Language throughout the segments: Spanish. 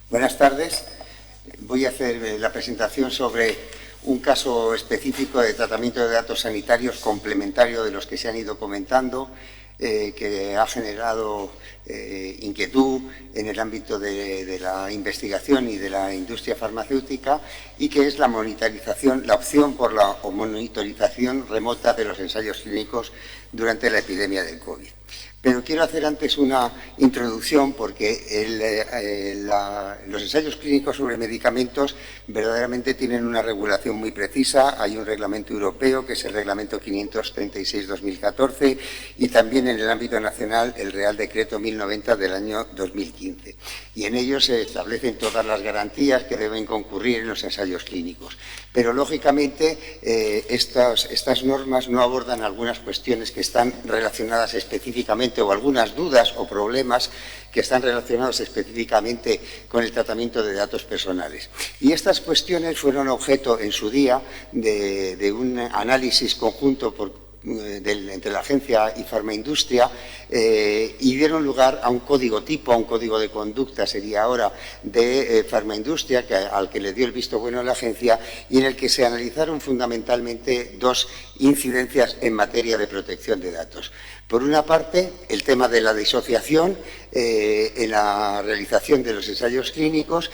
Buenas tardes. Voy a hacer la presentación sobre un caso específico de tratamiento de datos sanitarios complementario de los que se han ido comentando, que ha generado inquietud en el ámbito de la investigación y de la industria farmacéutica, y que es la monitorización, la opción por la monitorización remota de los ensayos clínicos durante la epidemia del COVID. Pero quiero hacer antes una introducción porque los ensayos clínicos sobre medicamentos verdaderamente tienen una regulación muy precisa. Hay un reglamento europeo, que es el Reglamento 536-2014, y también en el ámbito nacional el Real Decreto 1090 del año 2015. Y en ellos se establecen todas las garantías que deben concurrir en los ensayos clínicos. Pero, lógicamente, estas normas no abordan algunas cuestiones que están relacionadas específicamente, o algunas dudas o problemas que están relacionados específicamente con el tratamiento de datos personales. Y estas cuestiones fueron objeto en su día de un análisis conjunto entre la agencia y farmaindustria, y dieron lugar a un código tipo, a un código de conducta, sería ahora, de farmaindustria, al que le dio el visto bueno la agencia, y en el que se analizaron fundamentalmente dos incidencias en materia de protección de datos. Por una parte, el tema de la disociación en la realización de los ensayos clínicos,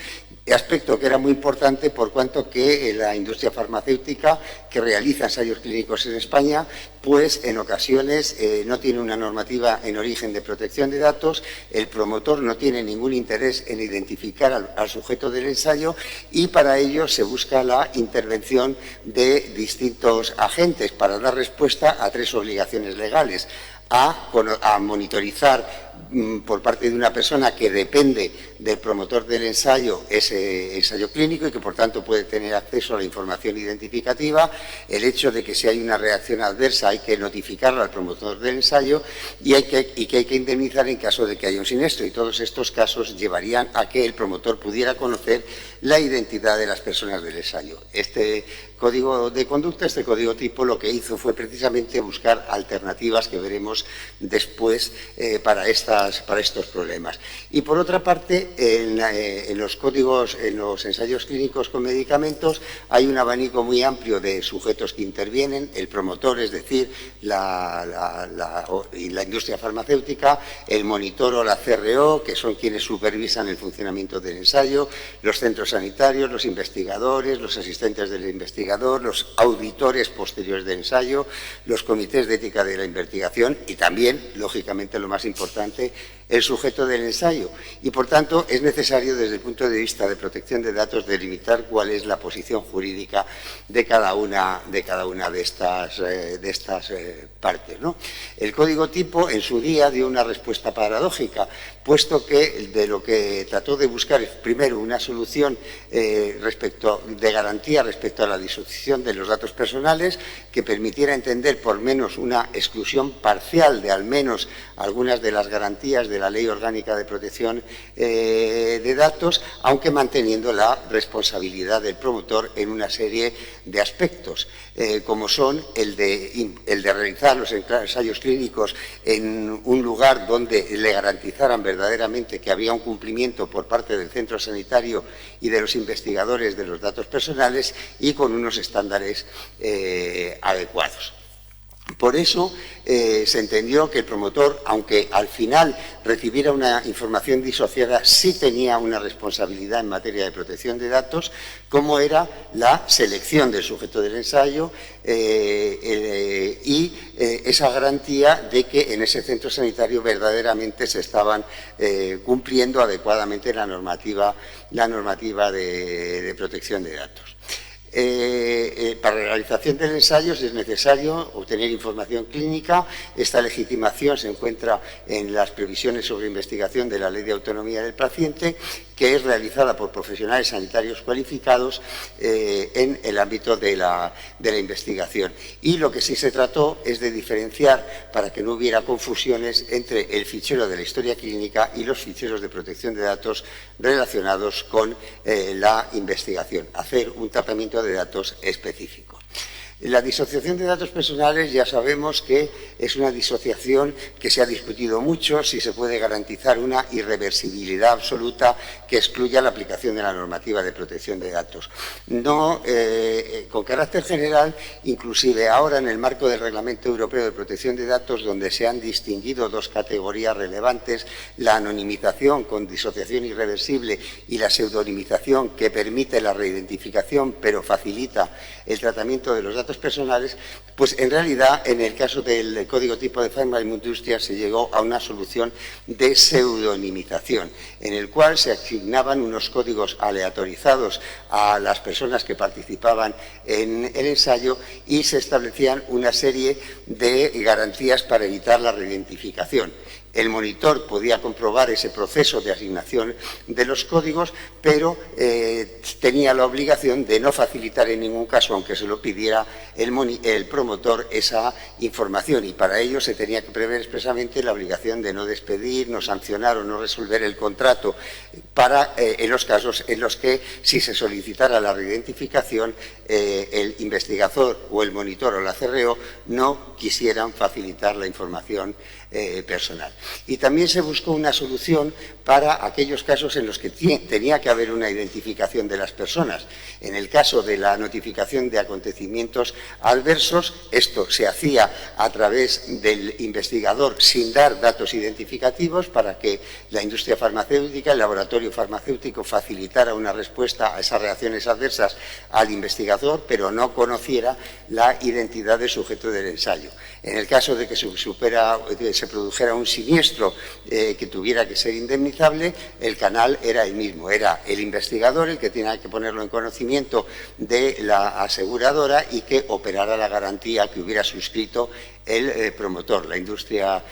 aspecto que era muy importante por cuanto que la industria farmacéutica que realiza ensayos clínicos en España, pues en ocasiones no tiene una normativa en origen de protección de datos, el promotor no tiene ningún interés en identificar al sujeto del ensayo, y para ello se busca la intervención de distintos agentes para dar respuesta a tres obligaciones legales: a monitorizar por parte de una persona que depende del promotor del ensayo ese ensayo clínico y que por tanto puede tener acceso a la información identificativa; el hecho de que si hay una reacción adversa hay que notificarlo al promotor del ensayo, y que hay que indemnizar en caso de que haya un siniestro. Y todos estos casos llevarían a que el promotor pudiera conocer la identidad de las personas del ensayo. Este código de conducta, este código tipo, lo que hizo fue precisamente buscar alternativas que veremos después para estos problemas. Y por otra parte, en los códigos, en los ensayos clínicos con medicamentos, hay un abanico muy amplio de sujetos que intervienen: el promotor, es decir, la industria farmacéutica; el monitor o la CRO, que son quienes supervisan el funcionamiento del ensayo; los centros sanitarios, los investigadores, los asistentes del investigador, los auditores posteriores del ensayo, los comités de ética de la investigación y también, lógicamente, lo más importante, el sujeto del ensayo. Y, por tanto, es necesario, desde el punto de vista de protección de datos, delimitar cuál es la posición jurídica de cada una de estas partes, ¿no? El código tipo, en su día, dio una respuesta paradójica, puesto que de lo que trató de buscar es, primero, una solución de garantía respecto a la disociación de los datos personales, que permitiera entender por menos una exclusión parcial de al menos algunas de las garantías de la Ley Orgánica de Protección de Datos, aunque manteniendo la responsabilidad del promotor en una serie de aspectos, como son el de realizar los ensayos clínicos en un lugar donde le garantizaran verdaderamente que había un cumplimiento por parte del centro sanitario y de los investigadores de los datos personales, y con unos estándares adecuados. Por eso se entendió que el promotor, aunque al final recibiera una información disociada, sí tenía una responsabilidad en materia de protección de datos, como era la selección del sujeto del ensayo y esa garantía de que en ese centro sanitario verdaderamente se estaban cumpliendo adecuadamente la normativa de protección de datos. Para la realización del ensayo es necesario obtener información clínica. Esta legitimación se encuentra en las previsiones sobre investigación de la Ley de Autonomía del Paciente, que es realizada por profesionales sanitarios cualificados en el ámbito de la investigación. Y lo que sí se trató es de diferenciar, para que no hubiera confusiones, entre el fichero de la historia clínica y los ficheros de protección de datos relacionados con la investigación, hacer un tratamiento de datos específico. La disociación de datos personales ya sabemos que es una disociación que se ha discutido mucho, si se puede garantizar una irreversibilidad absoluta que excluya la aplicación de la normativa de protección de datos. No, con carácter general, inclusive ahora en el marco del Reglamento Europeo de Protección de Datos, donde se han distinguido dos categorías relevantes, la anonimización con disociación irreversible y la pseudonimización que permite la reidentificación pero facilita el tratamiento de los datos personales, pues en realidad en el caso del código tipo de farmaindustria se llegó a una solución de pseudonimización, en el cual se asignaban unos códigos aleatorizados a las personas que participaban en el ensayo y se establecían una serie de garantías para evitar la reidentificación. El monitor podía comprobar ese proceso de asignación de los códigos, pero tenía la obligación de no facilitar en ningún caso, aunque se lo pidiera el promotor, esa información. Y para ello se tenía que prever expresamente la obligación de no despedir, no sancionar o no resolver el contrato en los casos en los que, si se solicitara la reidentificación, el investigador o el monitor o la CRO no quisieran facilitar la información personal. Y también se buscó una solución para aquellos casos en los que tenía que haber una identificación de las personas. En el caso de la notificación de acontecimientos adversos, esto se hacía a través del investigador sin dar datos identificativos para que la industria farmacéutica, el laboratorio farmacéutico, facilitara una respuesta a esas reacciones adversas al investigador, pero no conociera la identidad del sujeto del ensayo. En el caso de que se produjera un siniestro que tuviera que ser indemnizable, el canal era el mismo, era el investigador el que tenía que ponerlo en conocimiento de la aseguradora y que operara la garantía que hubiera suscrito el promotor, la industria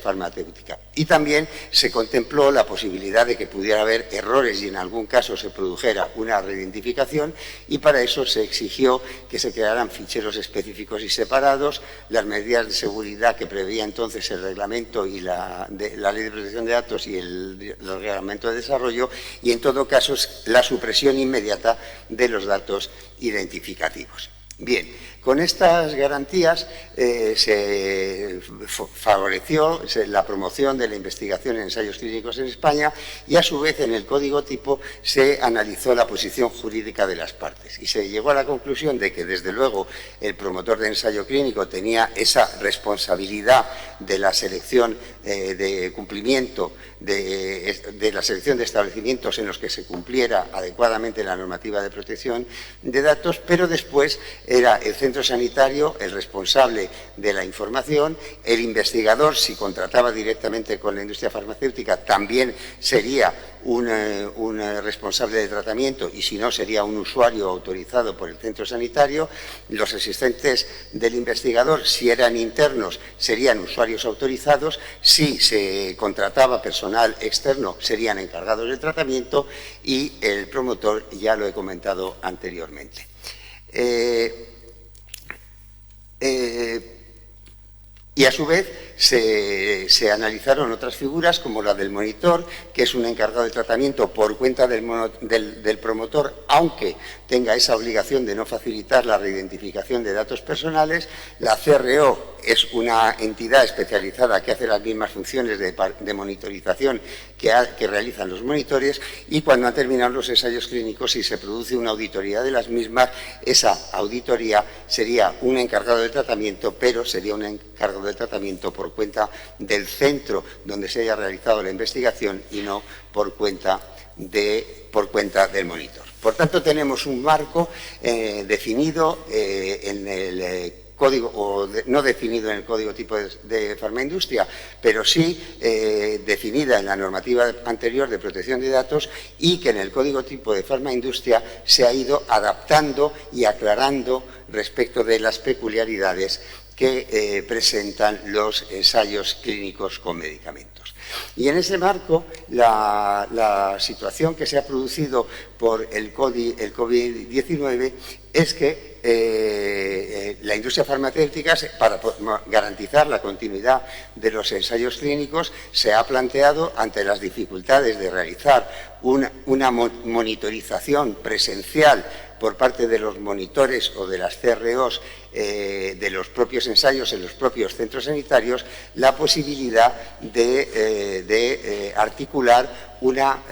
farmacéutica. Y también se contempló la posibilidad de que pudiera haber errores y en algún caso se produjera una reidentificación, y para eso se exigió que se crearan ficheros específicos y separados, las medidas de seguridad que preveía entonces el reglamento y la Ley de Protección de Datos y el reglamento de desarrollo, y en todo caso la supresión inmediata de los datos identificativos. Bien, con estas garantías se favoreció la promoción de la investigación en ensayos clínicos en España y, a su vez, en el código tipo se analizó la posición jurídica de las partes y se llegó a la conclusión de que, desde luego, el promotor de ensayo clínico tenía esa responsabilidad de la selección de cumplimiento, de la selección de establecimientos en los que se cumpliera adecuadamente la normativa de protección de datos, pero después era el centro sanitario el responsable de la información, el investigador, si contrataba directamente con la industria farmacéutica, también sería un responsable de tratamiento, y si no, sería un usuario autorizado por el centro sanitario. Los asistentes del investigador, si eran internos, serían usuarios autorizados. Si se contrataba personal externo, serían encargados del tratamiento, y el promotor, ya lo he comentado anteriormente. Y a su vez se analizaron otras figuras, como la del monitor, que es un encargado de tratamiento por cuenta del promotor, aunque tenga esa obligación de no facilitar la reidentificación de datos personales. La CRO es una entidad especializada que hace las mismas funciones de monitorización que realizan los monitores, y cuando han terminado los ensayos clínicos, si se produce una auditoría de las mismas, esa auditoría sería un encargado de tratamiento, pero sería un encargado de tratamiento por cuenta del centro donde se haya realizado la investigación y no por cuenta del monitor. Por tanto, tenemos un marco definido en el código, o no definido en el código tipo de farmaindustria, pero sí definida en la normativa anterior de protección de datos, y que en el código tipo de farmaindustria se ha ido adaptando y aclarando respecto de las peculiaridades que presentan los ensayos clínicos con medicamentos. Y en ese marco, la situación que se ha producido por el COVID-19 es que la industria farmacéutica, para garantizar la continuidad de los ensayos clínicos, se ha planteado, ante las dificultades de realizar una monitorización presencial por parte de los monitores o de las CROs de los propios ensayos en los propios centros sanitarios la posibilidad de articular una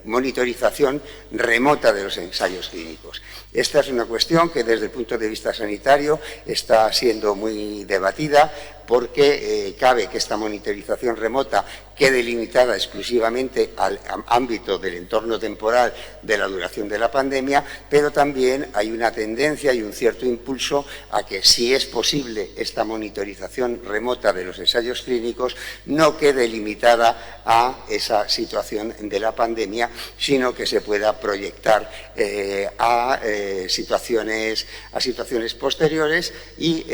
monitorización remota de los ensayos clínicos. Esta es una cuestión que desde el punto de vista sanitario está siendo muy debatida porque cabe que esta monitorización remota quede limitada exclusivamente al ámbito del entorno temporal de la duración de la pandemia, pero también hay una tendencia y un cierto impulso a que, si es posible, esta monitorización remota de los ensayos clínicos no quede limitada a esa situación de la pandemia, sino que se pueda proyectar a situaciones posteriores, y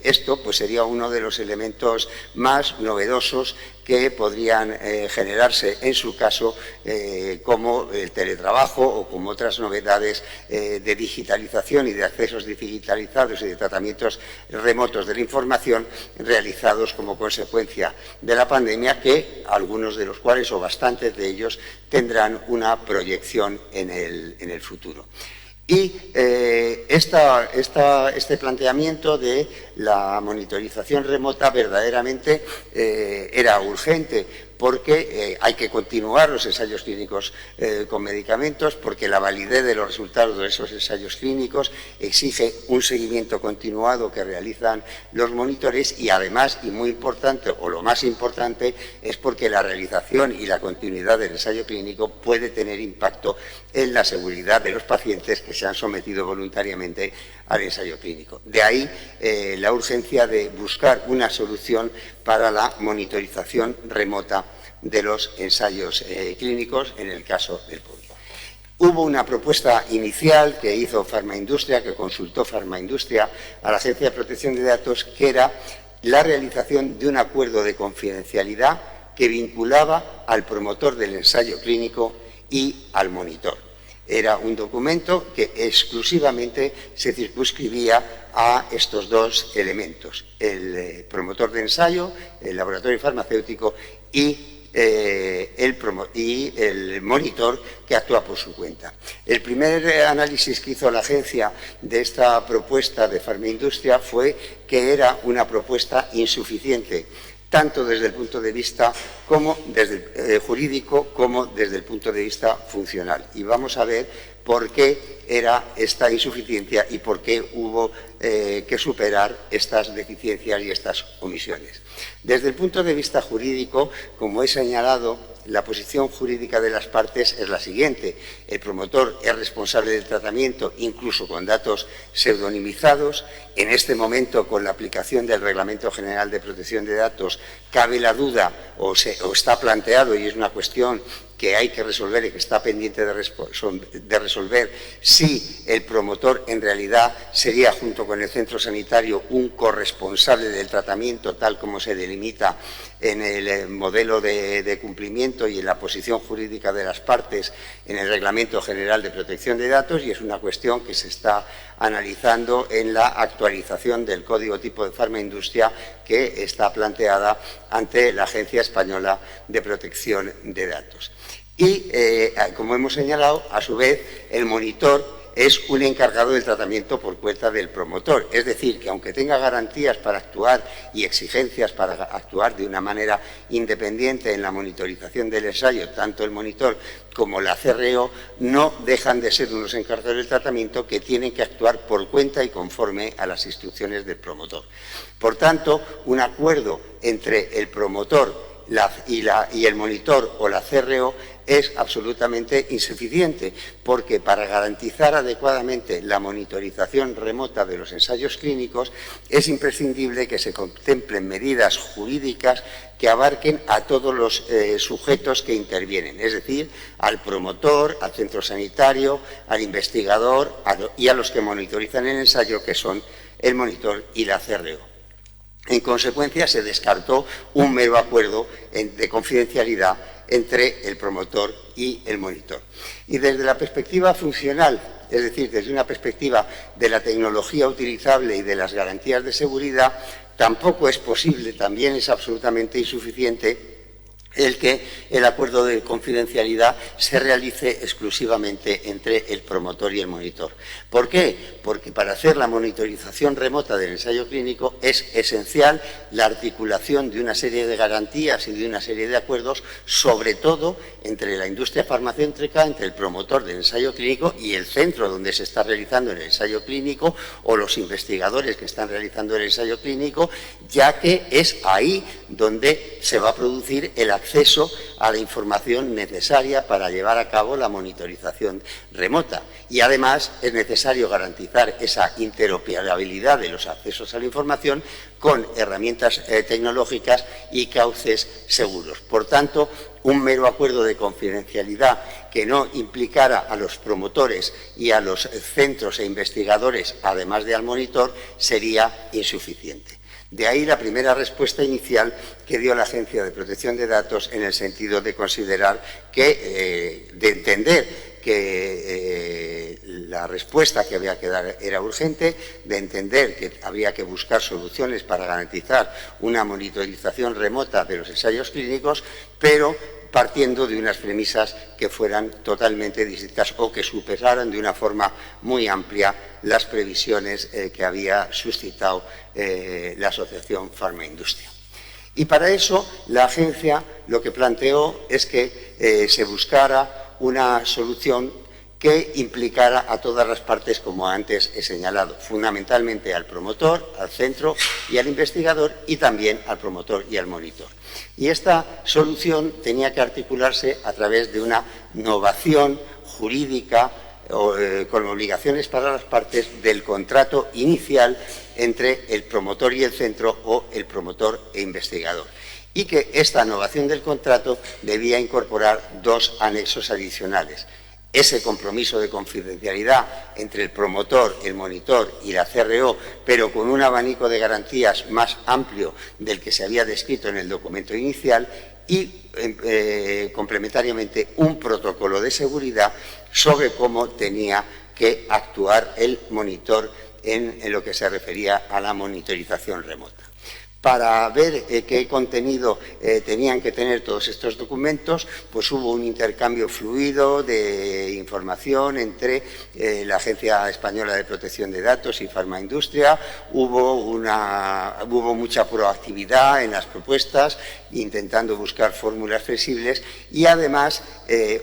esto pues sería uno de los elementos más novedosos que podrían generarse en su caso, como el teletrabajo o como otras novedades de digitalización y de accesos digitalizados y de tratamientos remotos de la información realizados como consecuencia de la pandemia, que algunos de los cuales o bastantes de ellos tendrán una proyección en el futuro. Y este planteamiento de la monitorización remota verdaderamente era urgente, porque hay que continuar los ensayos clínicos con medicamentos, porque la validez de los resultados de esos ensayos clínicos exige un seguimiento continuado que realizan los monitores, y además, y muy importante, o lo más importante, es porque la realización y la continuidad del ensayo clínico puede tener impacto en la seguridad de los pacientes que se han sometido voluntariamente al ensayo clínico. De ahí la urgencia de buscar una solución para la monitorización remota de los ensayos clínicos en el caso del COVID. Hubo una propuesta inicial que hizo Farmaindustria, que consultó Farmaindustria a la Agencia de Protección de Datos, que era la realización de un acuerdo de confidencialidad que vinculaba al promotor del ensayo clínico y al monitor. Era un documento que exclusivamente se circunscribía a estos dos elementos: el promotor de ensayo, el laboratorio farmacéutico, y el monitor que actúa por su cuenta. El primer análisis que hizo la agencia de esta propuesta de Farmaindustria fue que era una propuesta insuficiente, tanto desde el punto de vista jurídico como desde el punto de vista funcional. Y vamos a ver por qué era esta insuficiencia y por qué hubo que superar estas deficiencias y estas omisiones. Desde el punto de vista jurídico, como he señalado, la posición jurídica de las partes es la siguiente: el promotor es responsable del tratamiento, incluso con datos pseudonimizados. En este momento, con la aplicación del Reglamento General de Protección de Datos, cabe la duda, o está planteado, y es una cuestión que hay que resolver y que está pendiente de resolver, si el promotor en realidad sería, junto con el centro sanitario, un corresponsable del tratamiento, tal como se delimita en el modelo de cumplimiento y en la posición jurídica de las partes en el Reglamento General de Protección de Datos, y es una cuestión que se está analizando en la actualización del Código Tipo de Farmaindustria que está planteada ante la Agencia Española de Protección de Datos. Y, como hemos señalado, a su vez, el monitor es un encargado del tratamiento por cuenta del promotor. Es decir, que aunque tenga garantías para actuar y exigencias para actuar de una manera independiente en la monitorización del ensayo, tanto el monitor como la CRO no dejan de ser unos encargados del tratamiento que tienen que actuar por cuenta y conforme a las instrucciones del promotor. Por tanto, un acuerdo entre el promotor y el monitor o la CRO es absolutamente insuficiente, porque para garantizar adecuadamente la monitorización remota de los ensayos clínicos es imprescindible que se contemplen medidas jurídicas que abarquen a todos los sujetos que intervienen, es decir, al promotor, al centro sanitario, al investigador y a los que monitorizan el ensayo, que son el monitor y la CRO. En consecuencia, se descartó un mero acuerdo de confidencialidad entre el promotor y el monitor. Y desde la perspectiva funcional, es decir, desde una perspectiva de la tecnología utilizable y de las garantías de seguridad, tampoco es posible, también es absolutamente insuficiente, el que el acuerdo de confidencialidad se realice exclusivamente entre el promotor y el monitor. ¿Por qué? Porque para hacer la monitorización remota del ensayo clínico es esencial la articulación de una serie de garantías y de una serie de acuerdos, sobre todo entre la industria farmacéutica, entre el promotor del ensayo clínico y el centro donde se está realizando el ensayo clínico o los investigadores que están realizando el ensayo clínico, ya que es ahí donde se va a producir el acceso a la información necesaria para llevar a cabo la monitorización remota. Y además es necesario garantizar esa interoperabilidad de los accesos a la información con herramientas tecnológicas y cauces seguros. Por tanto, un mero acuerdo de confidencialidad que no implicara a los promotores y a los centros e investigadores, además de al monitor, sería insuficiente. De ahí la primera respuesta inicial que dio la Agencia de Protección de Datos en el sentido de considerar que, de entender que la respuesta que había que dar era urgente, de entender que había que buscar soluciones para garantizar una monitorización remota de los ensayos clínicos, pero partiendo de unas premisas que fueran totalmente distintas o que superaran de una forma muy amplia las previsiones que había suscitado la Asociación Farmaindustria. Y para eso la agencia lo que planteó es que se buscara una solución que implicara a todas las partes, como antes he señalado, fundamentalmente al promotor, al centro y al investigador, y también al promotor y al monitor. Y esta solución tenía que articularse a través de una novación jurídica con obligaciones para las partes del contrato inicial entre el promotor y el centro o el promotor e investigador. Y que esta novación del contrato debía incorporar dos anexos adicionales. Ese compromiso de confidencialidad entre el promotor, el monitor y la CRO, pero con un abanico de garantías más amplio del que se había descrito en el documento inicial y, complementariamente, un protocolo de seguridad sobre cómo tenía que actuar el monitor en lo que se refería a la monitorización remota. Para ver qué contenido tenían que tener todos estos documentos, pues hubo un intercambio fluido de información entre la Agencia Española de Protección de Datos y Farmaindustria, hubo mucha proactividad en las propuestas, intentando buscar fórmulas flexibles y además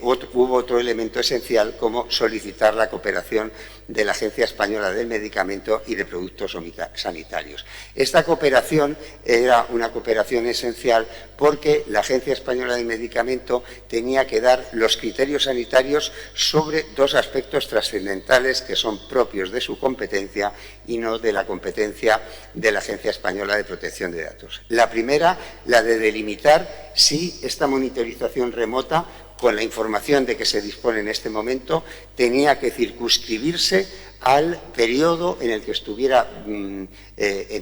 hubo otro elemento esencial como solicitar la cooperación de la Agencia Española del Medicamento y de Productos Sanitarios. Esta cooperación era una cooperación esencial porque la Agencia Española del Medicamento tenía que dar los criterios sanitarios sobre dos aspectos trascendentales que son propios de su competencia y no de la competencia de la Agencia Española de Protección de Datos. La primera, la de delimitar si esta monitorización remota, con la información de que se dispone en este momento, tenía que circunscribirse al periodo en el que estuviera en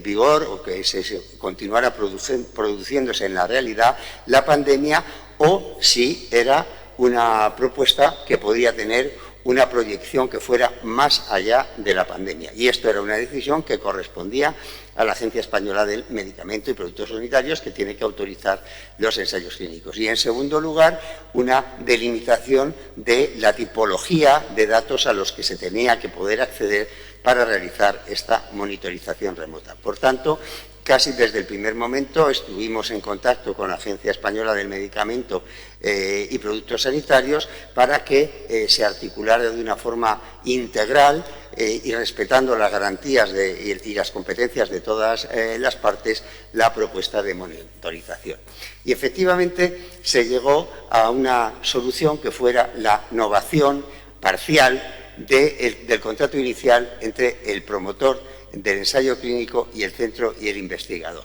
vigor o que se continuara produciéndose en la realidad la pandemia, o si era una propuesta que podía tener una proyección que fuera más allá de la pandemia. Y esto era una decisión que correspondía a la Agencia Española del Medicamento y Productos Sanitarios, que tiene que autorizar los ensayos clínicos. Y, en segundo lugar, una delimitación de la tipología de datos a los que se tenía que poder acceder para realizar esta monitorización remota. Por tanto, casi desde el primer momento estuvimos en contacto con la Agencia Española del Medicamento y Productos Sanitarios para que se articulara de una forma integral y respetando las garantías y las competencias de todas las partes la propuesta de monitorización. Y efectivamente se llegó a una solución que fuera la novación parcial del contrato inicial entre el promotor del ensayo clínico y el centro y el investigador.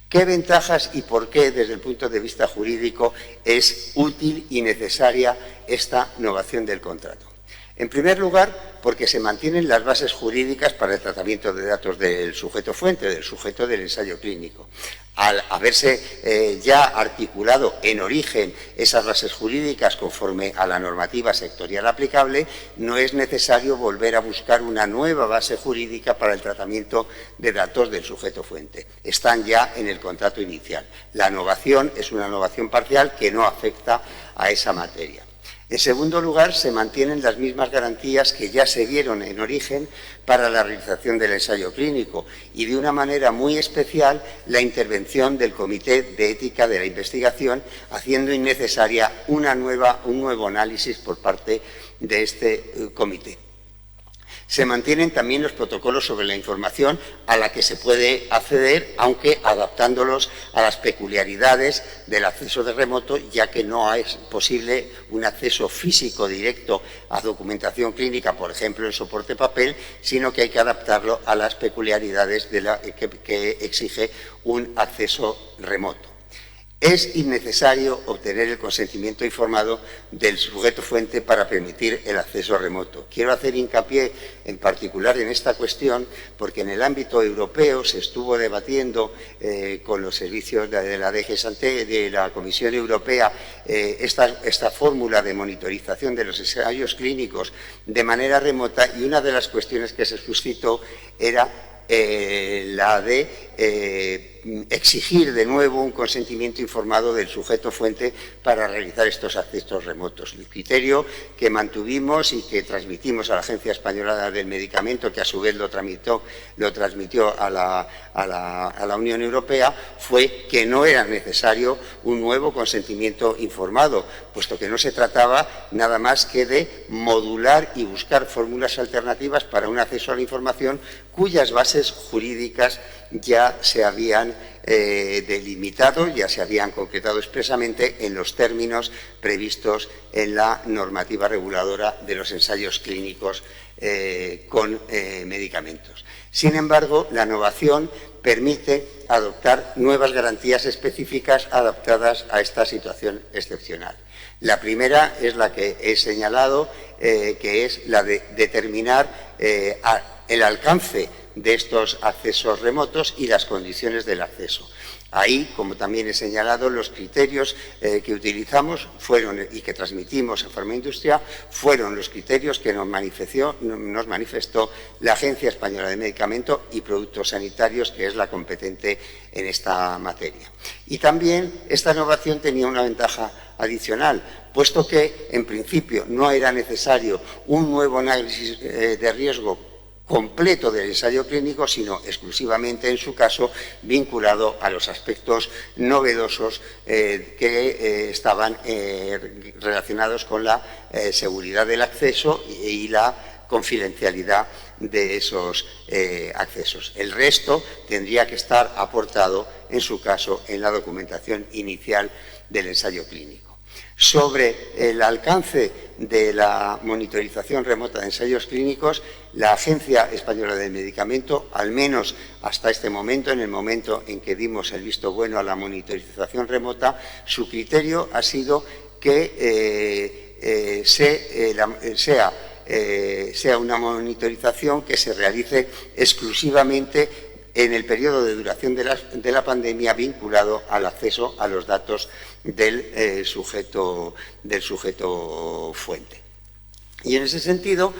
¿Qué ventajas y por qué, desde el punto de vista jurídico, es útil y necesaria esta novación del contrato? En primer lugar, porque se mantienen las bases jurídicas para el tratamiento de datos del sujeto fuente, del sujeto del ensayo clínico. Al haberse ya articulado en origen esas bases jurídicas conforme a la normativa sectorial aplicable, no es necesario volver a buscar una nueva base jurídica para el tratamiento de datos del sujeto fuente. Están ya en el contrato inicial. La novación es una novación parcial que no afecta a esa materia. En segundo lugar, se mantienen las mismas garantías que ya se dieron en origen para la realización del ensayo clínico y, de una manera muy especial, la intervención del Comité de Ética de la Investigación, haciendo innecesaria un nuevo análisis por parte de este comité. Se mantienen también los protocolos sobre la información a la que se puede acceder, aunque adaptándolos a las peculiaridades del acceso de remoto, ya que no es posible un acceso físico directo a documentación clínica, por ejemplo, en soporte papel, sino que hay que adaptarlo a las peculiaridades que exige un acceso remoto. Es innecesario obtener el consentimiento informado del sujeto fuente para permitir el acceso remoto. Quiero hacer hincapié en particular en esta cuestión porque en el ámbito europeo se estuvo debatiendo con los servicios de la DG Santé, de la Comisión Europea, esta fórmula de monitorización de los ensayos clínicos de manera remota, y una de las cuestiones que se suscitó era la de exigir de nuevo un consentimiento informado del sujeto fuente para realizar estos accesos remotos. El criterio que mantuvimos y que transmitimos a la Agencia Española del Medicamento, que a su vez lo transmitió a la Unión Europea, fue que no era necesario un nuevo consentimiento informado, puesto que no se trataba nada más que de modular y buscar fórmulas alternativas para un acceso a la información cuyas bases jurídicas ya se habían delimitado, ya se habían concretado expresamente en los términos previstos en la normativa reguladora de los ensayos clínicos con medicamentos. Sin embargo, la novación permite adoptar nuevas garantías específicas adaptadas a esta situación excepcional. La primera es la que he señalado, que es la de determinar el alcance de estos accesos remotos y las condiciones del acceso. Ahí, como también he señalado, los criterios que utilizamos fueron y que transmitimos a Farmaindustria fueron los criterios que nos manifestó la Agencia Española de Medicamento y Productos Sanitarios, que es la competente en esta materia. Y también esta innovación tenía una ventaja adicional, puesto que, en principio, no era necesario un nuevo análisis de riesgo completo del ensayo clínico, sino exclusivamente, en su caso, vinculado a los aspectos novedosos que estaban relacionados con la seguridad del acceso y la confidencialidad de esos accesos. El resto tendría que estar aportado, en su caso, en la documentación inicial del ensayo clínico. Sobre el alcance de la monitorización remota de ensayos clínicos, la Agencia Española del Medicamento, al menos hasta este momento, en el momento en que dimos el visto bueno a la monitorización remota, su criterio ha sido que sea una monitorización que se realice exclusivamente en el periodo de duración de la pandemia, vinculado al acceso a los datos del sujeto fuente. Y en ese sentido,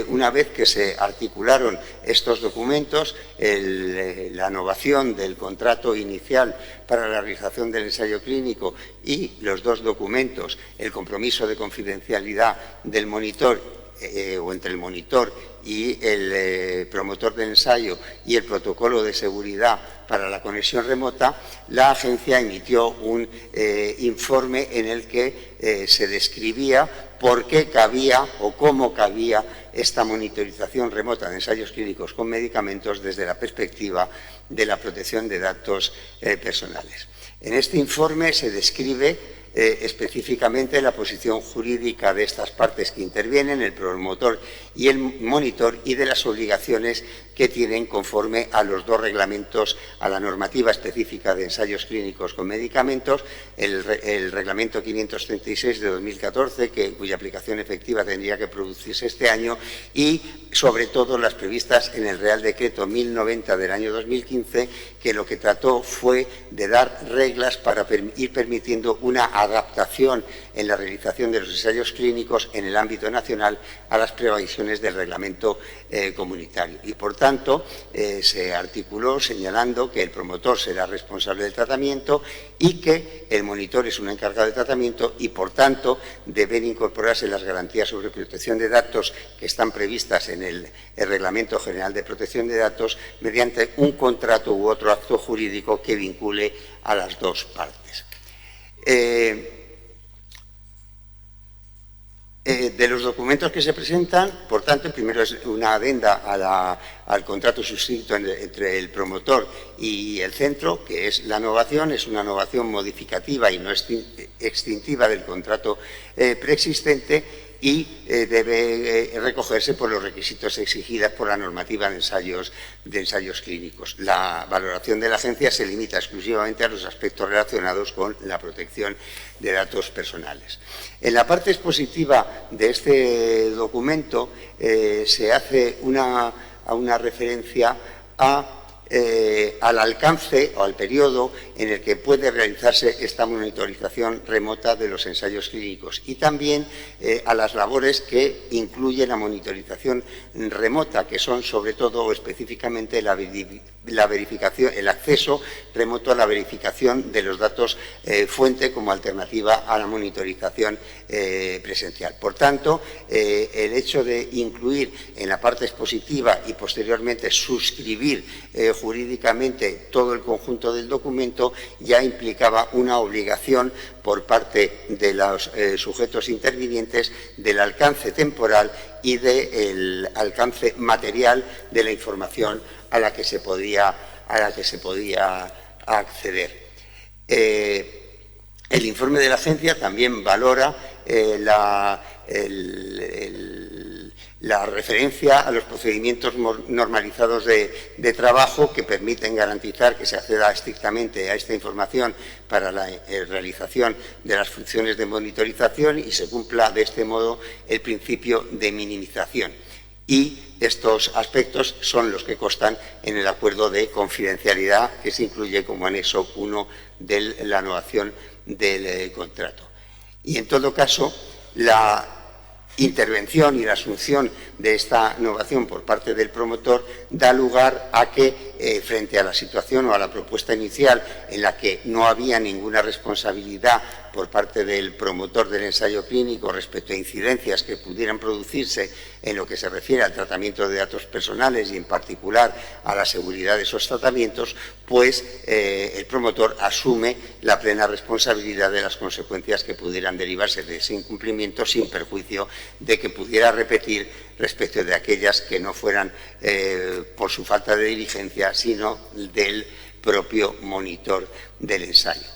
una vez que se articularon estos documentos, la novación del contrato inicial para la realización del ensayo clínico y los dos documentos, el compromiso de confidencialidad del monitor o entre el monitor y el promotor del ensayo y el protocolo de seguridad para la conexión remota, la agencia emitió un informe en el que se describía por qué cabía o cómo cabía esta monitorización remota de ensayos clínicos con medicamentos desde la perspectiva de la protección de datos personales. En este informe se describe específicamente la posición jurídica de estas partes que intervienen, el promotor y el monitor, y de las obligaciones que tienen conforme a los dos reglamentos, a la normativa específica de ensayos clínicos con medicamentos, el reglamento 536 de 2014, cuya aplicación efectiva tendría que producirse este año, y sobre todo las previstas en el Real Decreto 1090 del año 2015, que lo que trató fue de dar reglas para ir permitiendo una adaptación en la realización de los ensayos clínicos en el ámbito nacional a las previsiones del reglamento comunitario. Y, por tanto, se articuló señalando que el promotor será responsable del tratamiento y que el monitor es un encargado de tratamiento y, por tanto, deben incorporarse las garantías sobre protección de datos que están previstas en el Reglamento General de Protección de Datos mediante un contrato u otro acto jurídico que vincule a las dos partes. De los documentos que se presentan, por tanto, primero es una adenda al contrato suscrito entre el promotor y el centro, que es la novación, es una novación modificativa y no extintiva del contrato preexistente, y debe recogerse por los requisitos exigidos por la normativa de ensayos clínicos. La valoración de la agencia se limita exclusivamente a los aspectos relacionados con la protección de datos personales. En la parte expositiva de este documento se hace una referencia al alcance o al periodo en el que puede realizarse esta monitorización remota de los ensayos clínicos y también a las labores que incluye la monitorización remota, que son sobre todo o específicamente la verificación, el acceso remoto a la verificación de los datos fuente como alternativa a la monitorización presencial. Por tanto, el hecho de incluir en la parte expositiva y posteriormente suscribir jurídicamente todo el conjunto del documento ya implicaba una obligación por parte de los sujetos intervinientes del alcance temporal y del alcance material de la información a la que se podía acceder. El informe de la agencia también valora la referencia a los procedimientos normalizados de trabajo que permiten garantizar que se acceda estrictamente a esta información para la realización de las funciones de monitorización y se cumpla de este modo el principio de minimización. Y estos aspectos son los que constan en el acuerdo de confidencialidad que se incluye como anexo 1 de la novación del contrato. Y en todo caso, la intervención y la asunción de esta novación por parte del promotor da lugar a que, frente a la situación o a la propuesta inicial en la que no había ninguna responsabilidad por parte del promotor del ensayo clínico respecto a incidencias que pudieran producirse en lo que se refiere al tratamiento de datos personales y en particular a la seguridad de esos tratamientos, pues el promotor asume la plena responsabilidad de las consecuencias que pudieran derivarse de ese incumplimiento sin perjuicio de que pudiera repetir respecto de aquellas que no fueran por su falta de diligencia, sino del propio monitor del ensayo.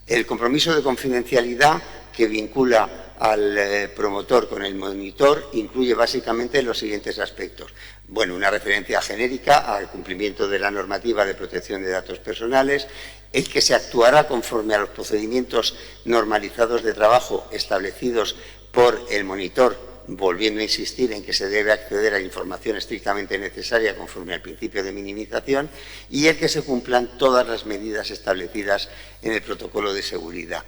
El compromiso de confidencialidad que vincula al promotor con el monitor incluye básicamente los siguientes aspectos. Bueno, una referencia genérica al cumplimiento de la normativa de protección de datos personales, el que se actuará conforme a los procedimientos normalizados de trabajo establecidos por el monitor, volviendo a insistir en que se debe acceder a información estrictamente necesaria conforme al principio de minimización, y el que se cumplan todas las medidas establecidas en el protocolo de seguridad.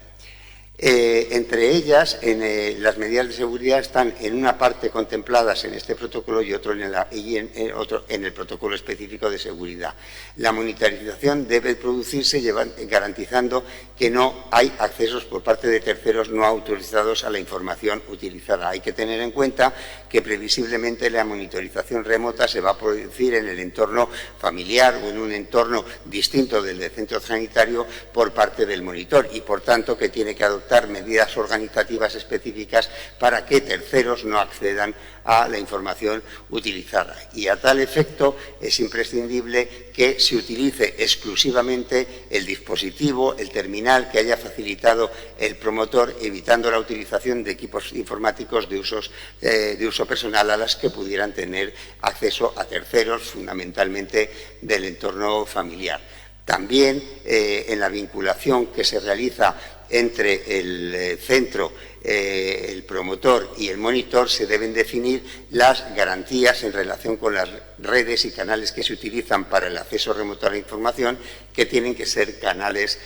Entre ellas, las medidas de seguridad están en una parte contempladas en este protocolo y otro en el protocolo específico de seguridad. La monitorización debe producirse garantizando que no hay accesos por parte de terceros no autorizados a la información utilizada. Hay que tener en cuenta que previsiblemente la monitorización remota se va a producir en el entorno familiar o en un entorno distinto del del centro sanitario por parte del monitor y, por tanto, que tiene que adoptar adoptar medidas organizativas específicas para que terceros no accedan a la información utilizada. Y a tal efecto es imprescindible que se utilice exclusivamente el dispositivo, el terminal que haya facilitado el promotor, evitando la utilización de equipos informáticos de uso personal a las que pudieran tener acceso a terceros, fundamentalmente del entorno familiar. También en la vinculación que se realiza entre el centro, el promotor y el monitor, se deben definir las garantías en relación con las redes y canales que se utilizan para el acceso remoto a la información, que tienen que ser canales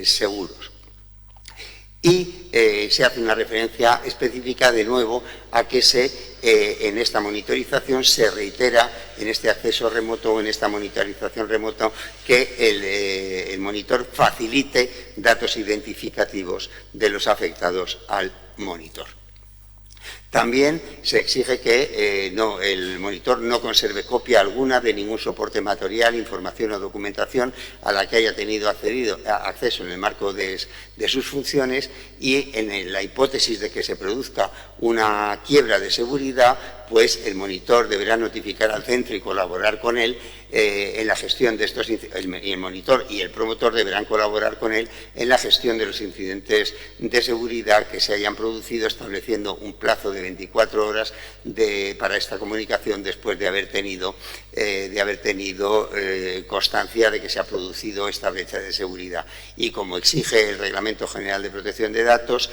seguros. Y se hace una referencia específica de nuevo a que en esta monitorización se reitera, en este acceso remoto o en esta monitorización remoto, que el monitor facilite datos identificativos de los afectados al monitor. También se exige que el monitor no conserve copia alguna de ningún soporte material, información o documentación a la que haya tenido acceso en el marco de sus funciones, y en la hipótesis de que se produzca una quiebra de seguridad, pues el monitor deberá notificar al centro y colaborar con él en la gestión de estos, y el monitor y el promotor deberán colaborar con él en la gestión de los incidentes de seguridad que se hayan producido, estableciendo un plazo de 24 horas para esta comunicación después de haber tenido constancia de que se ha producido esta brecha de seguridad. Y como exige el Reglamento General de Protección de Datos,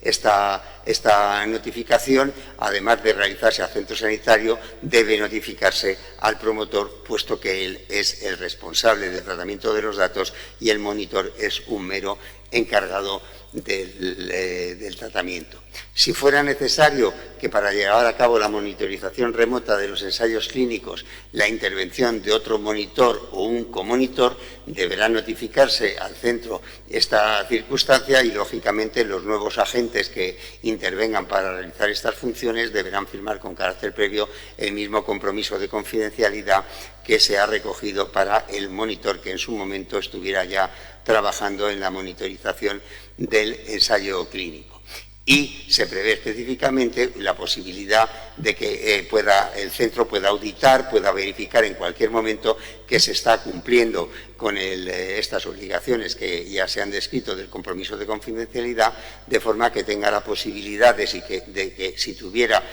esta notificación, además de realizarse al centro sanitario, debe notificarse al promotor, puesto que él es el responsable del tratamiento de los datos y el monitor es un mero encargado del tratamiento. Si fuera necesario que para llevar a cabo la monitorización remota de los ensayos clínicos la intervención de otro monitor o un comonitor, deberá notificarse al centro esta circunstancia y, lógicamente, los nuevos agentes que intervengan para realizar estas funciones deberán firmar con carácter previo el mismo compromiso de confidencialidad que se ha recogido para el monitor que en su momento estuviera ya trabajando en la monitorización del ensayo clínico. Y se prevé específicamente la posibilidad de que el centro pueda auditar, pueda verificar en cualquier momento que se está cumpliendo con estas obligaciones que ya se han descrito del compromiso de confidencialidad, de forma que tenga la posibilidad de que si tuviera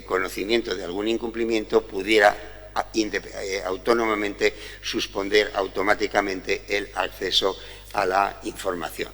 conocimiento de algún incumplimiento, pudiera autónomamente suspender automáticamente el acceso a la información.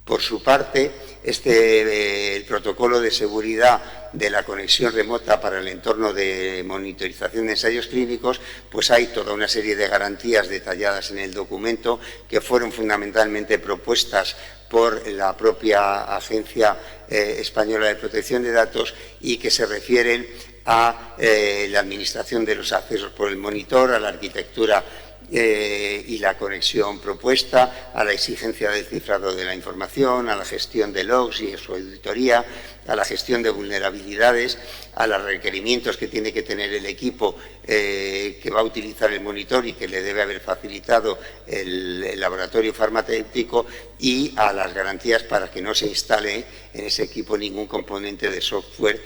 Por su parte, el protocolo de seguridad de la conexión remota para el entorno de monitorización de ensayos clínicos, pues hay toda una serie de garantías detalladas en el documento que fueron fundamentalmente propuestas por la propia Agencia Española de Protección de Datos y que se refieren a la administración de los accesos por el monitor, a la arquitectura y la conexión propuesta, a la exigencia del cifrado de la información, a la gestión de logs y su auditoría, a la gestión de vulnerabilidades, a los requerimientos que tiene que tener el equipo que va a utilizar el monitor y que le debe haber facilitado el laboratorio farmacéutico, y a las garantías para que no se instale en ese equipo ningún componente de software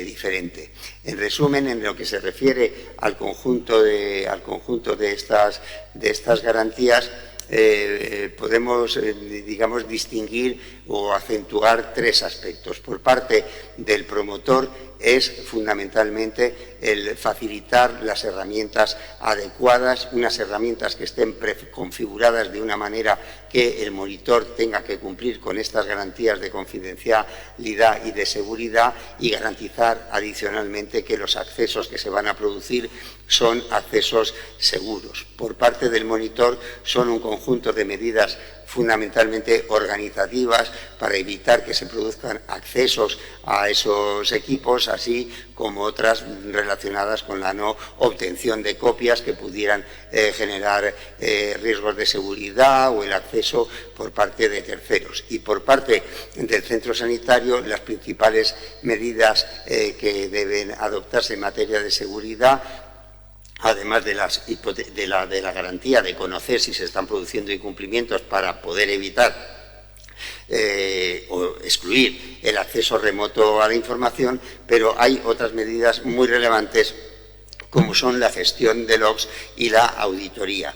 diferente. En resumen, en lo que se refiere al conjunto de estas garantías, podemos, digamos, distinguir o acentuar tres aspectos. Por parte del promotor es fundamentalmente el facilitar las herramientas adecuadas, unas herramientas que estén preconfiguradas de una manera que el monitor tenga que cumplir con estas garantías de confidencialidad y de seguridad, y garantizar adicionalmente que los accesos que se van a producir son accesos seguros. Por parte del monitor son un conjunto de medidas fundamentalmente organizativas para evitar que se produzcan accesos a esos equipos, así como otras relacionadas con la no obtención de copias que pudieran generar riesgos de seguridad o el acceso por parte de terceros. Y por parte del centro sanitario, las principales medidas que deben adoptarse en materia de seguridad, además de la garantía de conocer si se están produciendo incumplimientos para poder evitar o excluir el acceso remoto a la información, pero hay otras medidas muy relevantes como son la gestión de logs y la auditoría.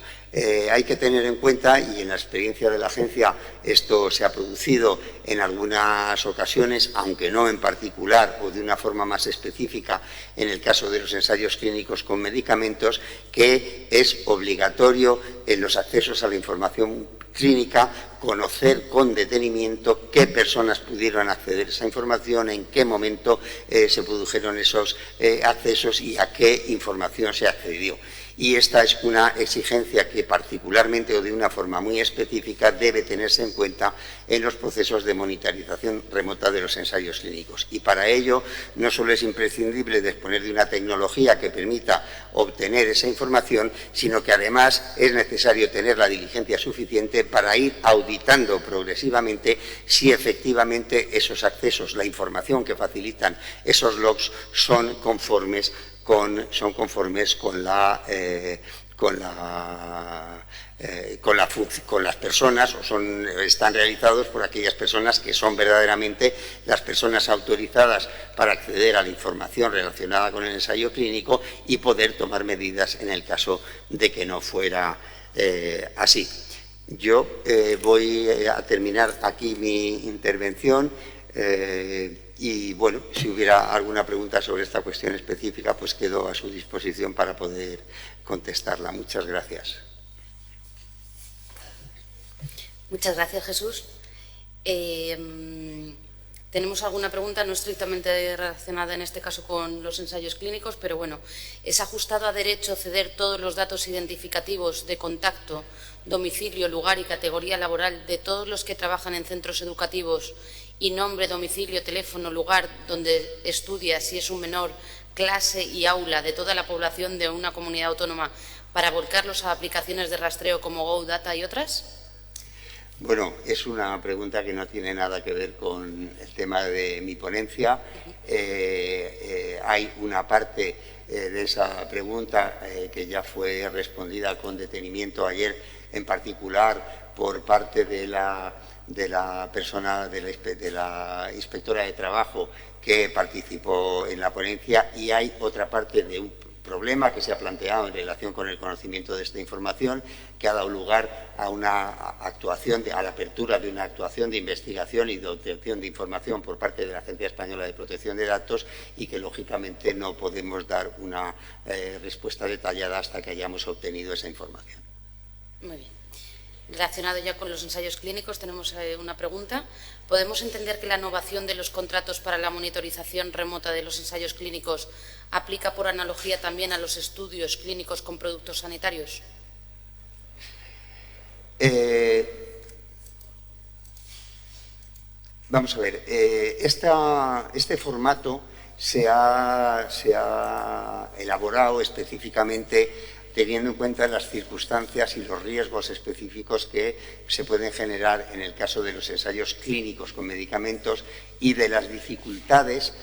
Hay que tener en cuenta, y en la experiencia de la agencia esto se ha producido en algunas ocasiones, aunque no en particular o de una forma más específica en el caso de los ensayos clínicos con medicamentos, que es obligatorio en los accesos a la información clínica conocer con detenimiento qué personas pudieron acceder a esa información, en qué momento se produjeron esos accesos y a qué información se accedió. Y esta es una exigencia que particularmente o de una forma muy específica debe tenerse en cuenta en los procesos de monitorización remota de los ensayos clínicos. Y para ello no solo es imprescindible disponer de una tecnología que permita obtener esa información, sino que además es necesario tener la diligencia suficiente para ir auditando progresivamente si efectivamente esos accesos, la información que facilitan esos logs son conformes con las personas o están realizados por aquellas personas que son verdaderamente las personas autorizadas para acceder a la información relacionada con el ensayo clínico y poder tomar medidas en el caso de que no fuera así. Yo voy a terminar aquí mi intervención. Y bueno, si hubiera alguna pregunta sobre esta cuestión específica, pues quedo a su disposición para poder contestarla. Muchas gracias. Muchas gracias, Jesús. Tenemos alguna pregunta no estrictamente relacionada en este caso con los ensayos clínicos, pero bueno, ¿es ajustado a derecho ceder todos los datos identificativos de contacto, domicilio, lugar y categoría laboral de todos los que trabajan en centros educativos y nombre, domicilio, teléfono, lugar donde estudia, si es un menor, clase y aula de toda la población de una comunidad autónoma para volcarlos a aplicaciones de rastreo como GoData y otras? Bueno, es una pregunta que no tiene nada que ver con el tema de mi ponencia. Hay una parte de esa pregunta que ya fue respondida con detenimiento ayer, en particular por parte de la persona, de la inspectora de trabajo que participó en la ponencia, y hay otra parte de un problema que se ha planteado en relación con el conocimiento de esta información, que ha dado lugar a una actuación, a la apertura de una actuación de investigación y de obtención de información por parte de la Agencia Española de Protección de Datos, y que lógicamente no podemos dar una respuesta detallada hasta que hayamos obtenido esa información. Muy bien. Relacionado ya con los ensayos clínicos, tenemos una pregunta. ¿Podemos entender que la innovación de los contratos para la monitorización remota de los ensayos clínicos aplica por analogía también a los estudios clínicos con productos sanitarios? Vamos a ver, este formato se ha elaborado específicamente teniendo en cuenta las circunstancias y los riesgos específicos que se pueden generar en el caso de los ensayos clínicos con medicamentos y de las dificultades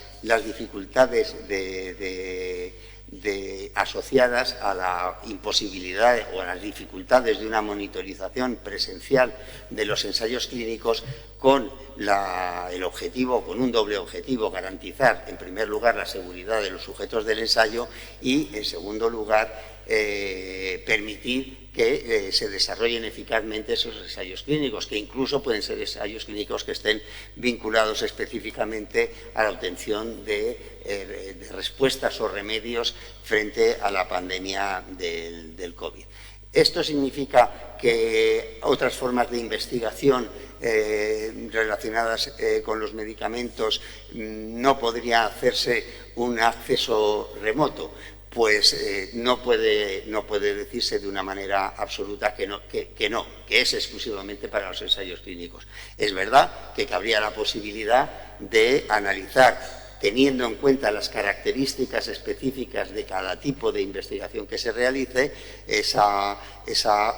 asociadas a la imposibilidad o a las dificultades de una monitorización presencial de los ensayos clínicos con el objetivo, con un doble objetivo: garantizar en primer lugar la seguridad de los sujetos del ensayo y en segundo lugar permitir que se desarrollen eficazmente esos ensayos clínicos, que incluso pueden ser ensayos clínicos que estén vinculados específicamente a la obtención de respuestas o remedios frente a la pandemia del COVID. Esto significa que otras formas de investigación relacionadas con los medicamentos no podría hacerse un acceso remoto. Pues no puede decirse de una manera absoluta que es exclusivamente para los ensayos clínicos. Es verdad que cabría la posibilidad de analizar, teniendo en cuenta las características específicas de cada tipo de investigación que se realice, esa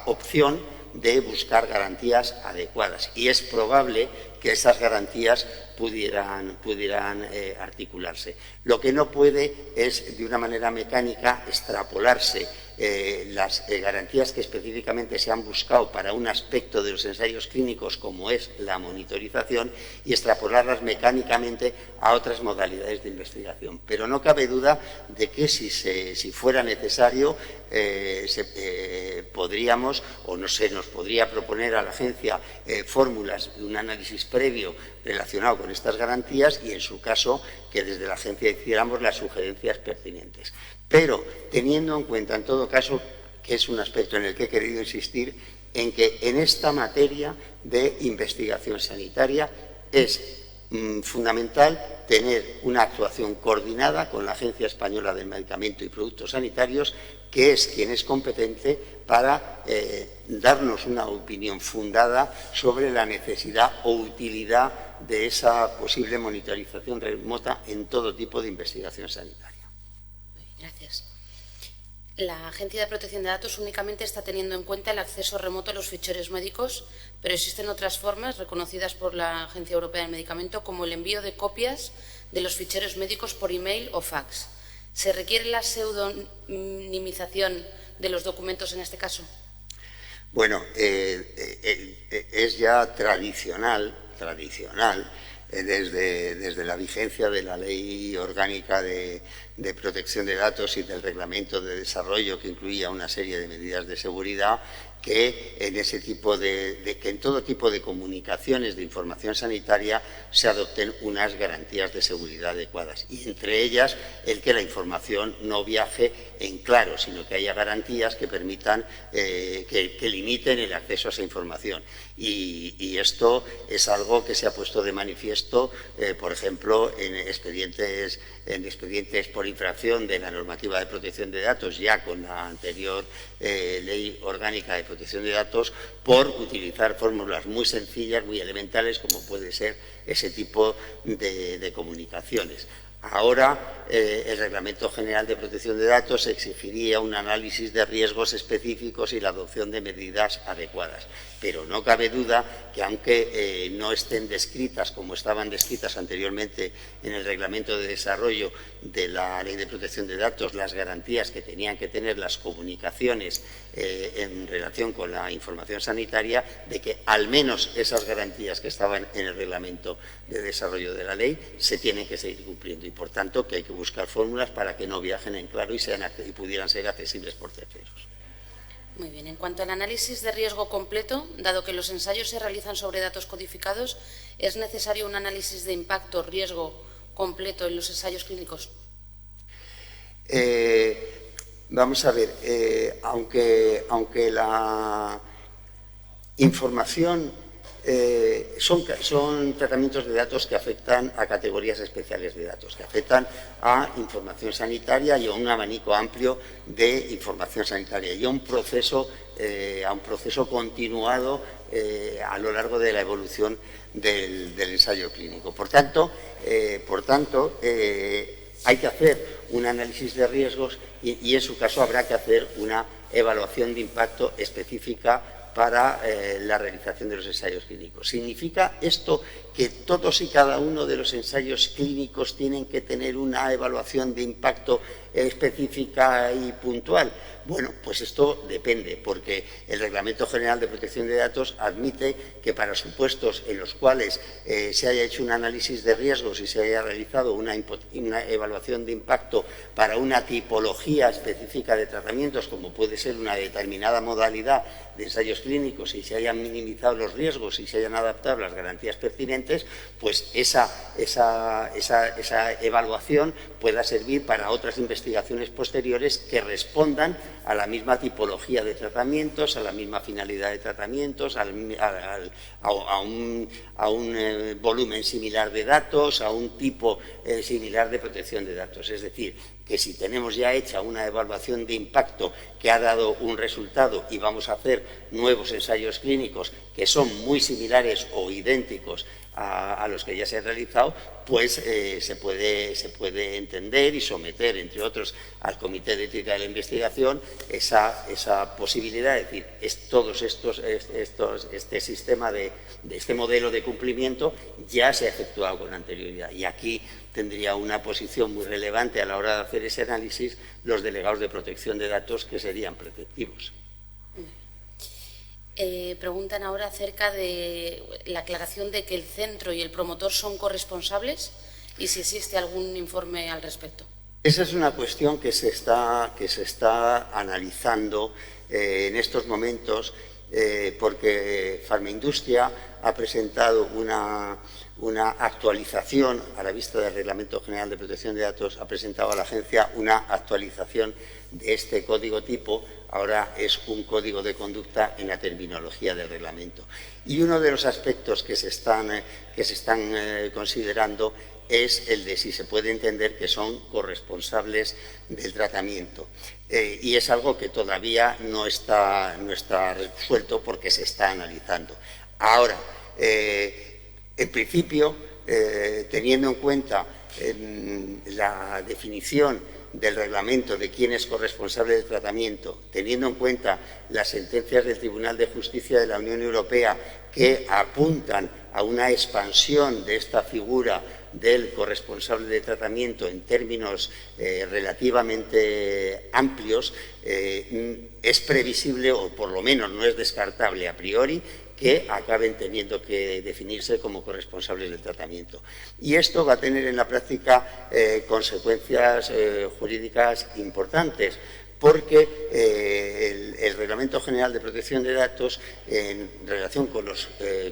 opción de buscar garantías adecuadas. Y es probable que esas garantías pudieran articularse. Lo que no puede es, de una manera mecánica, extrapolarse las garantías que específicamente se han buscado para un aspecto de los ensayos clínicos, como es la monitorización, y extrapolarlas mecánicamente a otras modalidades de investigación. Pero no cabe duda de que si fuera necesario, podríamos, o no sé, nos podría proponer a la agencia fórmulas de un análisis previo relacionado con estas garantías y, en su caso, que desde la agencia hiciéramos las sugerencias pertinentes. Pero teniendo en cuenta, en todo caso, que es un aspecto en el que he querido insistir, en que en esta materia de investigación sanitaria es fundamental tener una actuación coordinada con la Agencia Española del Medicamento y Productos Sanitarios, que es quien es competente para darnos una opinión fundada sobre la necesidad o utilidad de esa posible monitorización remota en todo tipo de investigación sanitaria. Gracias. La Agencia de Protección de Datos únicamente está teniendo en cuenta el acceso remoto a los ficheros médicos, pero existen otras formas reconocidas por la Agencia Europea del Medicamento, como el envío de copias de los ficheros médicos por email o fax. ¿Se requiere la pseudonimización de los documentos en este caso? Bueno, es ya tradicional, desde la vigencia de la Ley Orgánica de Protección de Datos y del Reglamento de Desarrollo, que incluía una serie de medidas de seguridad, que en todo tipo de comunicaciones de información sanitaria se adopten unas garantías de seguridad adecuadas, y entre ellas el que la información no viaje en claro, sino que haya garantías que permitan, que limiten el acceso a esa información. Y esto es algo que se ha puesto de manifiesto, por ejemplo, en expedientes por infracción de la normativa de protección de datos, ya con la anterior Ley Orgánica de Protección de Datos, por utilizar fórmulas muy sencillas, muy elementales, como puede ser ese tipo de comunicaciones. Ahora, el Reglamento General de Protección de Datos exigiría un análisis de riesgos específicos y la adopción de medidas adecuadas. Pero no cabe duda que, aunque no estén descritas como estaban descritas anteriormente en el Reglamento de Desarrollo de la Ley de Protección de Datos, las garantías que tenían que tener las comunicaciones en relación con la información sanitaria, de que al menos esas garantías que estaban en el Reglamento de Desarrollo de la Ley se tienen que seguir cumpliendo, y por tanto que hay que buscar fórmulas para que no viajen en claro y pudieran ser accesibles por terceros. Muy bien. En cuanto al análisis de riesgo completo, dado que los ensayos se realizan sobre datos codificados, ¿es necesario un análisis de impacto riesgo completo en los ensayos clínicos? Vamos a ver, aunque la información son tratamientos de datos que afectan a categorías especiales de datos, que afectan a información sanitaria y a un abanico amplio de información sanitaria y a un proceso continuado a lo largo de la evolución del ensayo clínico. Por tanto, hay que hacer un análisis de riesgos y en su caso habrá que hacer una evaluación de impacto específica para la realización de los ensayos clínicos. ¿Significa esto que todos y cada uno de los ensayos clínicos tienen que tener una evaluación de impacto específica y puntual? Bueno, pues esto depende, porque el Reglamento General de Protección de Datos admite que para supuestos en los cuales se haya hecho un análisis de riesgos y se haya realizado una evaluación de impacto para una tipología específica de tratamientos, como puede ser una determinada modalidad de ensayos clínicos, y se hayan minimizado los riesgos y se hayan adaptado las garantías pertinentes, pues esa evaluación pueda servir para otras investigaciones posteriores que respondan a la misma tipología de tratamientos, a la misma finalidad de tratamientos, a un volumen similar de datos, a un tipo similar de protección de datos. Es decir, que si tenemos ya hecha una evaluación de impacto que ha dado un resultado y vamos a hacer nuevos ensayos clínicos que son muy similares o idénticos a los que ya se han realizado, pues se puede entender y someter, entre otros, al Comité de Ética de la Investigación esa posibilidad de decir, este sistema este modelo de cumplimiento ya se ha efectuado con anterioridad. Y aquí tendría una posición muy relevante a la hora de hacer ese análisis los delegados de protección de datos, que serían preceptivos. Preguntan ahora acerca de la aclaración de que el centro y el promotor son corresponsables y si existe algún informe al respecto. Esa es una cuestión que se está analizando en estos momentos porque Farmaindustria ha presentado una actualización a la vista del Reglamento General de Protección de Datos, ha presentado a la agencia una actualización de este código tipo. Ahora es un código de conducta en la terminología del reglamento. Y uno de los aspectos que se están considerando es el de si se puede entender que son corresponsables del tratamiento. Y es algo que todavía no está resuelto porque se está analizando. Ahora, en principio, teniendo en cuenta la definición del reglamento de quién es corresponsable del tratamiento, teniendo en cuenta las sentencias del Tribunal de Justicia de la Unión Europea que apuntan a una expansión de esta figura del corresponsable de tratamiento en términos relativamente amplios, es previsible, o por lo menos no es descartable a priori, que acaben teniendo que definirse como corresponsables del tratamiento. Y esto va a tener en la práctica consecuencias jurídicas importantes, porque el Reglamento General de Protección de Datos, en relación con los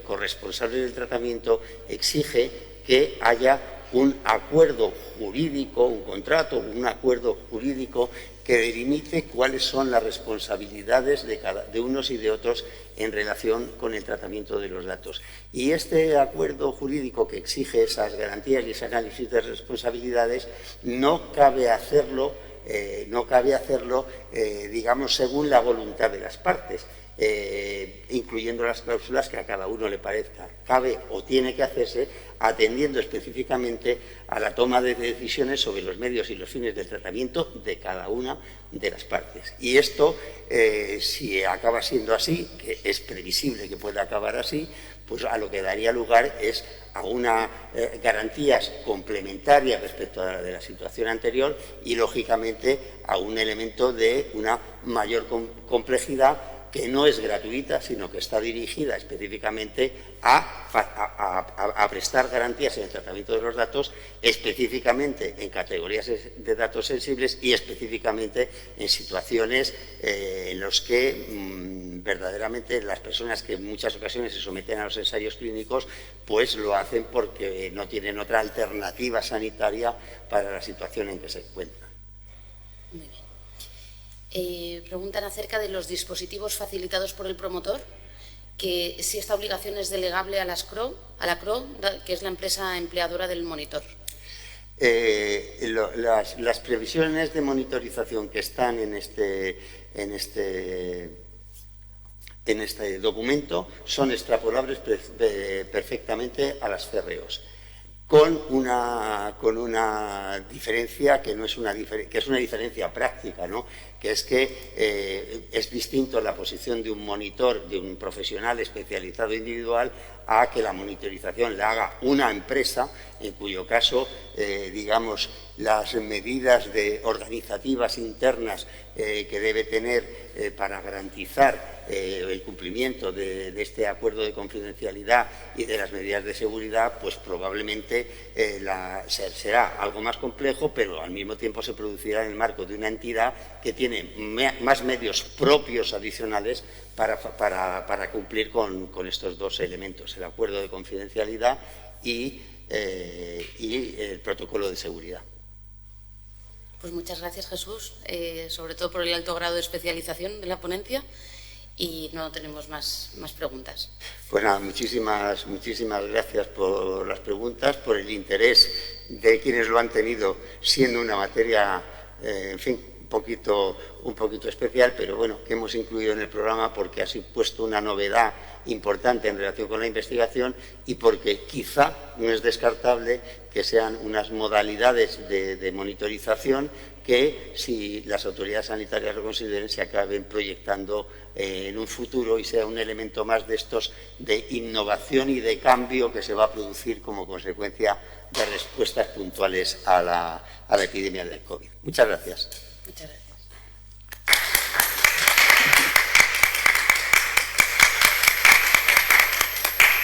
corresponsables del tratamiento, exige que haya un acuerdo jurídico, un contrato, un acuerdo jurídico que delimite cuáles son las responsabilidades de unos y de otros en relación con el tratamiento de los datos. Y este acuerdo jurídico que exige esas garantías y ese análisis de responsabilidades no cabe hacerlo, digamos, según la voluntad de las partes, incluyendo las cláusulas que a cada uno le parezca. Cabe o tiene que hacerse atendiendo específicamente a la toma de decisiones sobre los medios y los fines del tratamiento de cada una de las partes. Y esto, si acaba siendo así, que es previsible que pueda acabar así, pues a lo que daría lugar es a unas garantías complementarias respecto a la de la situación anterior y, lógicamente, a un elemento de una mayor complejidad que no es gratuita, sino que está dirigida específicamente a prestar garantías en el tratamiento de los datos, específicamente en categorías de datos sensibles y específicamente en situaciones en las que verdaderamente las personas que en muchas ocasiones se someten a los ensayos clínicos, pues lo hacen porque no tienen otra alternativa sanitaria para la situación en que se encuentran. Muy bien. Preguntan acerca de los dispositivos facilitados por el promotor, que si esta obligación es delegable a la CRO, que es la empresa empleadora del monitor. Las previsiones de monitorización que están en este documento son extrapolables perfectamente a las CROs. Con una diferencia que es una diferencia práctica, ¿no? Que es que es distinto la posición de un monitor, de un profesional especializado individual, a que la monitorización la haga una empresa, en cuyo caso, digamos, las medidas organizativas internas que debe tener para garantizar el cumplimiento de este acuerdo de confidencialidad y de las medidas de seguridad, pues probablemente será algo más complejo, pero al mismo tiempo se producirá en el marco de una entidad que tiene más medios propios adicionales para cumplir con estos dos elementos, el acuerdo de confidencialidad y el protocolo de seguridad. Pues muchas gracias, Jesús, sobre todo por el alto grado de especialización de la ponencia, y no tenemos más preguntas. Pues nada, muchísimas gracias por las preguntas, por el interés de quienes lo han tenido, siendo una materia en fin, un poquito especial, pero bueno, que hemos incluido en el programa porque ha supuesto una novedad importante en relación con la investigación y porque quizá no es descartable que sean unas modalidades de monitorización que, si las autoridades sanitarias lo consideren, se acaben proyectando en un futuro y sea un elemento más de estos de innovación y de cambio que se va a producir como consecuencia de respuestas puntuales a la epidemia del COVID. Muchas gracias. Muchas gracias.